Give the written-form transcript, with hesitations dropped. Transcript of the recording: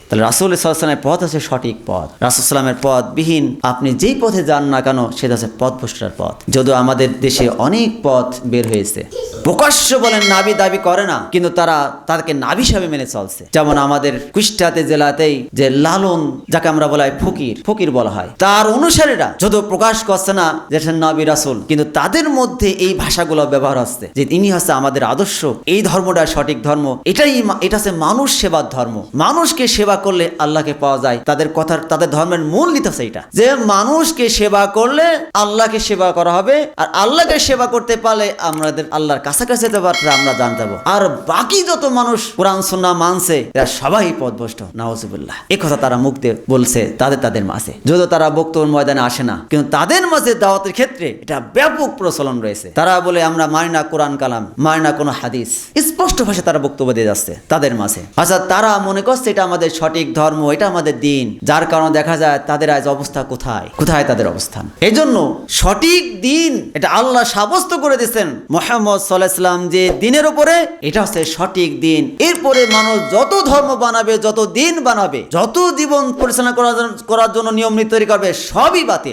তাহলে রাসূল সাল্লাল্লাহু আলাইহি ওয়াসাল্লামের পথ হচ্ছে সঠিক পথ। রাসূল সাল্লামের পথ বিহীন আপনি যেই পথে যান না কেন সেটা হচ্ছে পথভ্রষ্টার পথ। যদিও আমাদের দেশে অনেক পথ বের হয়েছে, প্রকাশ্য বলেন নাবি দাবি করে না, কিন্তু তারা তাদেরকে নাবি হিসাবে মেনে চলছে। যেমন আমাদের কুষ্টিয়াতে জেলাতেই যে লালন, যাকে আমরা বলা হয় ফকির বলা হয়, তার অনুসারীরা যদিও প্রকাশ করছে না যে নবী রাসূল, কিন্তু তাদের মধ্যে এই ভাষাগুলো ব্যবহার হচ্ছে যে ইনি হচ্ছে আমাদের আদর্শ, এই ধর্মটা সঠিক ধর্ম, এটা হচ্ছে মানুষ সেবার ধর্ম। মানুষকে সেবা করলে আল্লাহকে পাওয়া যায়। তাদের ধর্মের মূল নীতি হচ্ছে এটা, যে মানুষকে সেবা করলে আল্লাহকে সেবা করা হবে, আর আল্লাহকে সেবা করতে পারলে আমাদের আল্লাহর কাছাকাছি যেতে পারলে আমরা জানতে পারবো। আর বাকি যত মানুষ কোরআন সুন্নাহ মানছে এরা সবাই পথভ্রষ্ট, নাউজুবিল্লাহ। এই কথা তারা মুখ দিয়ে বলছে তাদের মাঝে, যদিও তারা বক্তব্য ময়দানে আসে না, কিন্তু তাদের মাঝে দাওয়াতের ক্ষেত্রে এটা ব্যাপক প্রচলন রয়েছে। তারা বলে আমরা মানি না কোরআন কালাম, মানি না কোনো হাদিস, স্পষ্ট ভাষায় তারা বক্তব্য দিয়ে যাচ্ছে তাদের মাঝে। আচ্ছা, তারা মনে করছে এটা আমাদের সঠিক ধর্ম, এটা আমাদের দিন, যার কারণে দেখা যায় তাদের আজ অবস্থা কোথায় তাদের অবস্থান। এই জন্য সঠিক দিন এটা আল্লাহ সাব্যস্ত করে দিয়েছেন মুহাম্মদ সাল্লাল্লাহু আলাইহি ওয়াসাল্লাম যে দিনের উপরে, এটা হচ্ছে সঠিক দিন। এরপরে মানুষ যত ধর্ম বানাবে, যত দিন বানাবে, যত জীবন পরিচালনা করার জন্য নিয়ম নীতি তৈরি করবে, সবই বাতিল।